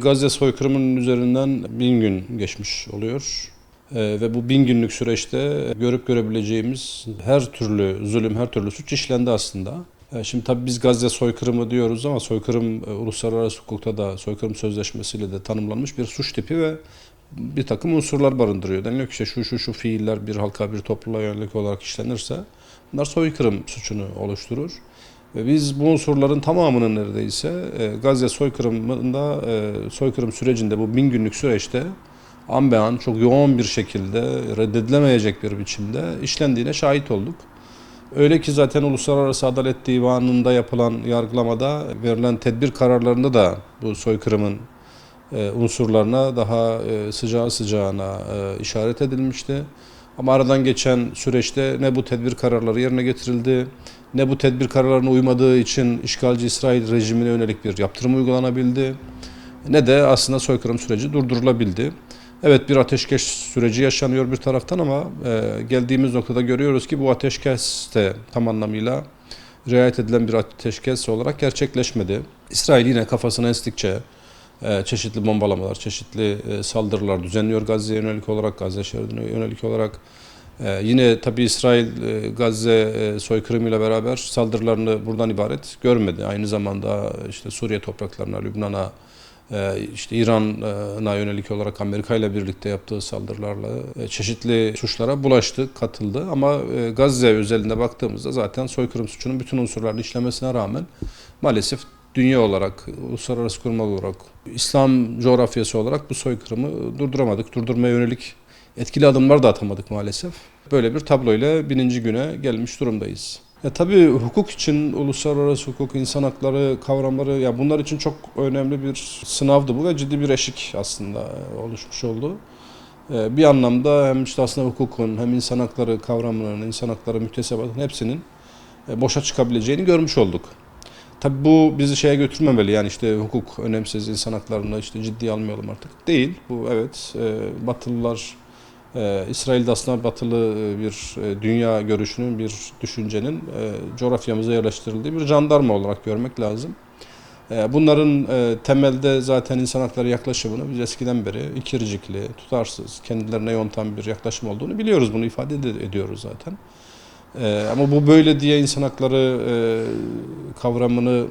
Gazze soykırımının üzerinden 1000 gün geçmiş oluyor. Ve bu 1000 günlük süreçte görüp görebileceğimiz her türlü zulüm, her türlü suç işlendi aslında. Şimdi tabii biz Gazze soykırımı diyoruz ama soykırım uluslararası hukukta da soykırım sözleşmesiyle de tanımlanmış bir suç tipi ve bir takım unsurlar barındırıyor. Deniliyor ki işte şu fiiller bir halka, bir topluluğa yönelik olarak işlenirse bunlar soykırım suçunu oluşturur. Ve biz bu unsurların tamamının neredeyse Gazze soykırımında, soykırım sürecinde bu 1000 günlük süreçte an be an çok yoğun bir şekilde reddedilemeyecek bir biçimde işlendiğine şahit olduk. Öyle ki zaten Uluslararası Adalet Divanı'nda yapılan yargılamada verilen tedbir kararlarında da bu soykırımın unsurlarına daha sıcağı sıcağına işaret edilmişti. Ama aradan geçen süreçte ne bu tedbir kararları yerine getirildi, ne bu tedbir kararlarına uymadığı için işgalci İsrail rejimine yönelik bir yaptırım uygulanabildi, ne de aslında soykırım süreci durdurulabildi. Evet, bir ateşkes süreci yaşanıyor bir taraftan ama geldiğimiz noktada görüyoruz ki bu ateşkes de tam anlamıyla riayet edilen bir ateşkes olarak gerçekleşmedi. İsrail yine kafasına estikçe çeşitli bombalamalar, çeşitli saldırılar düzenliyor Gazze'ye yönelik olarak, Gazze şeridine yönelik olarak. Yine tabii İsrail Gazze soykırımıyla beraber saldırılarını buradan ibaret görmedi. Aynı zamanda işte Suriye topraklarına, Lübnan'a, işte İran'a yönelik olarak Amerika ile birlikte yaptığı saldırılarla çeşitli suçlara bulaştı, katıldı. Ama Gazze özelinde baktığımızda zaten soykırım suçunun bütün unsurlarını işlemesine rağmen maalesef dünya olarak, uluslararası kurumlar olarak, İslam coğrafyası olarak bu soykırımı durduramadık. Durdurmaya yönelik etkili adımlar da atamadık maalesef. Böyle bir tabloyla 1000. güne gelmiş durumdayız. Tabii hukuk için uluslararası hukuk, insan hakları kavramları ya bunlar için çok önemli bir sınavdı bu ve ciddi bir eşik aslında oluşmuş oldu. Bir anlamda hem işte aslında hukukun hem insan hakları kavramlarının, insan hakları müktesebatının hepsinin boşa çıkabileceğini görmüş olduk. Tabii bu bizi şeye götürmemeli, yani işte hukuk önemsiz, insan haklarını işte ciddiye almayalım artık. Değil. Bu evet, Batılılar, İsrail'de aslında batılı bir dünya görüşünün, bir düşüncenin coğrafyamıza yerleştirildiği bir jandarma olarak görmek lazım. Bunların temelde zaten insan hakları yaklaşımını biz eskiden beri ikircikli, tutarsız, kendilerine yontan bir yaklaşım olduğunu biliyoruz. Bunu ifade ediyoruz zaten. Ama bu böyle diye insan hakları kavramını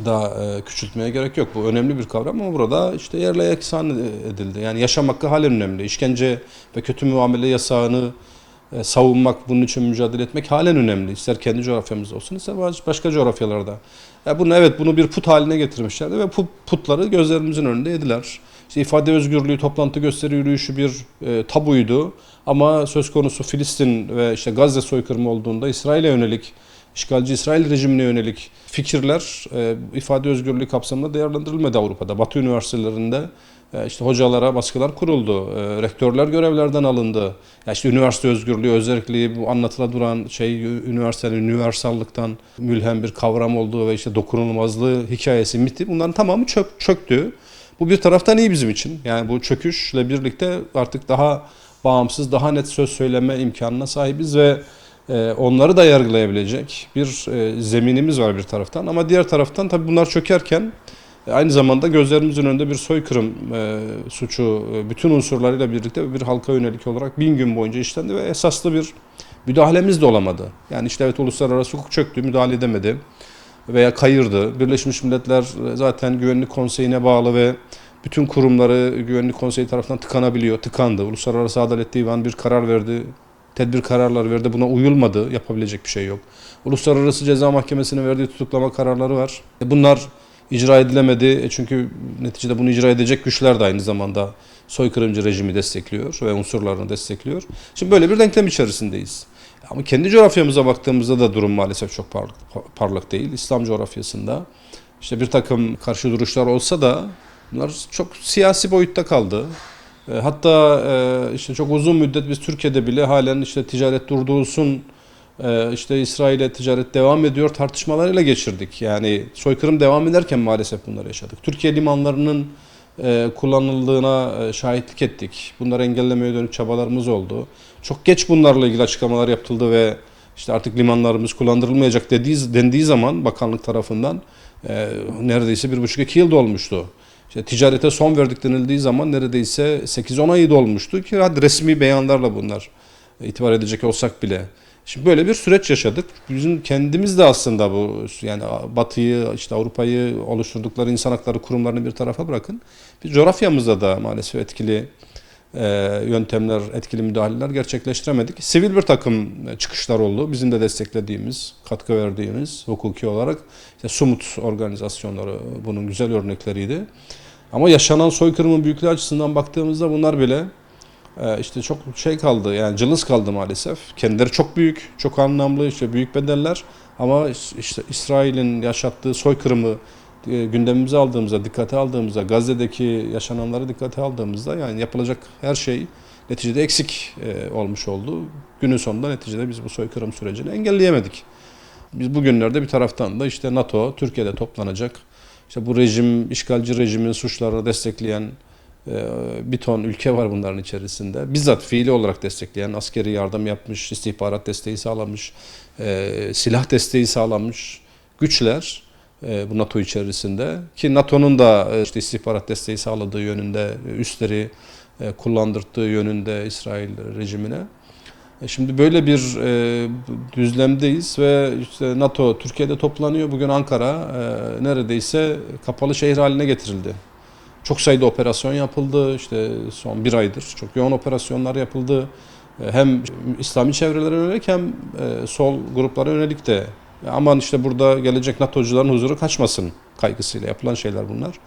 da küçültmeye gerek yok. Bu önemli bir kavram ama burada işte yerle yeksan edildi. Yani yaşam hakkı halen önemli. İşkence ve kötü muamele yasağını savunmak, bunun için mücadele etmek halen önemli. İster kendi coğrafyamızda olsun, ister başka coğrafyalarda. Bunu bir put haline getirmişlerdi ve putları gözlerimizin önünde yediler. İşte ifade özgürlüğü, toplantı, gösteri, yürüyüşü bir tabuydu. Ama söz konusu Filistin ve işte Gazze soykırımı olduğunda İsrail'e yönelik, işgalci İsrail rejimine yönelik fikirler ifade özgürlüğü kapsamında değerlendirilmedi Avrupa'da. Batı üniversitelerinde işte hocalara baskılar kuruldu, rektörler görevlerden alındı. Ya işte üniversite özgürlüğü, özellikle bu anlatıla duran üniversitenin universallıktan mülhem bir kavram olduğu ve işte dokunulmazlığı hikayesi, miti, bunların tamamı çöktü. Bu bir taraftan iyi bizim için. Yani bu çöküşle birlikte artık daha bağımsız, daha net söz söyleme imkanına sahibiz ve onları da yargılayabilecek bir zeminimiz var bir taraftan. Ama diğer taraftan tabii bunlar çökerken aynı zamanda gözlerimizin önünde bir soykırım suçu bütün unsurlarıyla birlikte bir halka yönelik olarak 1000 gün boyunca işlendi ve esaslı bir müdahalemiz de olamadı. Yani işte evet, uluslararası hukuk çöktü, müdahale edemedi veya kayırdı. Birleşmiş Milletler zaten Güvenlik Konseyi'ne bağlı ve bütün kurumları Güvenlik Konseyi tarafından tıkandı. Uluslararası Adalet Divanı bir karar verdi, tedbir kararları verdi. Buna uyulmadı, yapabilecek bir şey yok. Uluslararası Ceza Mahkemesi'nin verdiği tutuklama kararları var. Bunlar icra edilemedi. Çünkü neticede bunu icra edecek güçler de aynı zamanda soykırımcı rejimi destekliyor ve unsurlarını destekliyor. Şimdi böyle bir denklem içerisindeyiz. Ama kendi coğrafyamıza baktığımızda da durum maalesef çok parlak değil. İslam coğrafyasında işte bir takım karşı duruşlar olsa da bunlar çok siyasi boyutta kaldı. Hatta işte çok uzun müddet biz Türkiye'de bile halen işte ticaret durdurulsun, işte İsrail'e ticaret devam ediyor tartışmalarıyla geçirdik. Yani soykırım devam ederken maalesef bunları yaşadık. Türkiye limanlarının kullanıldığına şahitlik ettik. Bunları engellemeye dönük çabalarımız oldu. Çok geç bunlarla ilgili açıklamalar yapıldı ve işte artık limanlarımız kullandırılmayacak dendiği zaman bakanlık tarafından neredeyse 1,5-2 yıl dolmuştu. İşte ticarete son verdik denildiği zaman neredeyse 8-10 ayı dolmuştu ki hadi resmi beyanlarla bunlar itibar edecek olsak bile. Şimdi böyle bir süreç yaşadık. Bizim kendimiz de aslında bu yani Batı'yı işte Avrupa'yı oluşturdukları insan hakları kurumlarını bir tarafa bırakın. Biz coğrafyamızda da maalesef etkili yöntemler, etkili müdahaleler gerçekleştiremedik. Sivil bir takım çıkışlar oldu. Bizim de desteklediğimiz, katkı verdiğimiz hukuki olarak işte Sumut organizasyonları bunun güzel örnekleriydi. Ama yaşanan soykırımın büyüklüğü açısından baktığımızda bunlar bile işte çok şey kaldı yani cılız kaldı maalesef. Kendileri çok büyük, çok anlamlı işte büyük bedeller ama işte İsrail'in yaşattığı soykırımı gündemimize aldığımızda, dikkate aldığımızda, Gazze'deki yaşananları dikkate aldığımızda yani yapılacak her şey neticede eksik olmuş oldu. Günün sonunda neticede biz bu soykırım sürecini engelleyemedik. Biz bugünlerde bir taraftan da işte NATO Türkiye'de toplanacak. İşte bu rejim, işgalci rejimin suçlarını destekleyen bir ton ülke var bunların içerisinde. Bizzat fiili olarak destekleyen, askeri yardım yapmış, istihbarat desteği sağlamış, silah desteği sağlamış güçler bu NATO içerisinde. Ki NATO'nun da işte istihbarat desteği sağladığı yönünde, üsleri kullandırdığı yönünde İsrail rejimine. Şimdi böyle bir düzlemdeyiz ve işte NATO Türkiye'de toplanıyor. Bugün Ankara neredeyse kapalı şehir haline getirildi. Çok sayıda operasyon yapıldı. İşte son bir aydır çok yoğun operasyonlar yapıldı. Hem İslami çevrelere yönelik hem sol gruplara yönelik de. Aman işte burada gelecek NATO'cuların huzuru kaçmasın kaygısıyla yapılan şeyler bunlar.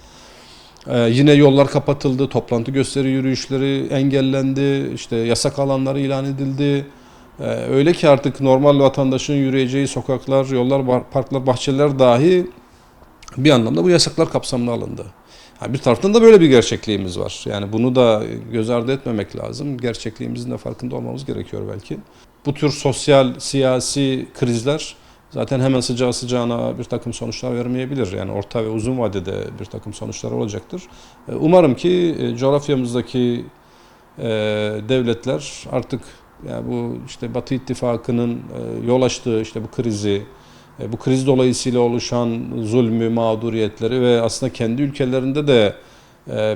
Yine yollar kapatıldı, toplantı gösteri yürüyüşleri engellendi, işte yasak alanları ilan edildi. Öyle ki artık normal vatandaşın yürüyeceği sokaklar, yollar, parklar, bahçeler dahi bir anlamda bu yasaklar kapsamına alındı. Yani bir taraftan da böyle bir gerçekliğimiz var. Yani bunu da göz ardı etmemek lazım. Gerçekliğimizin de farkında olmamız gerekiyor belki. Bu tür sosyal, siyasi krizler zaten hemen sıcağı sıcağına bir takım sonuçlar vermeyebilir. Yani orta ve uzun vadede bir takım sonuçlar olacaktır. Umarım ki coğrafyamızdaki devletler artık yani bu işte Batı İttifakı'nın yol açtığı işte bu krizi, bu kriz dolayısıyla oluşan zulmü, mağduriyetleri ve aslında kendi ülkelerinde de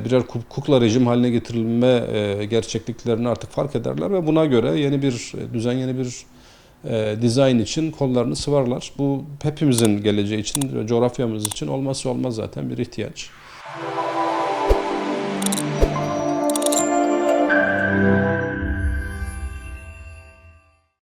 birer kukla rejim haline getirilme gerçekliklerini artık fark ederler ve buna göre yeni bir düzen, yeni bir dizayn için kollarını sıvarlar. Bu hepimizin geleceği için, coğrafyamız için olmazsa olmaz zaten bir ihtiyaç.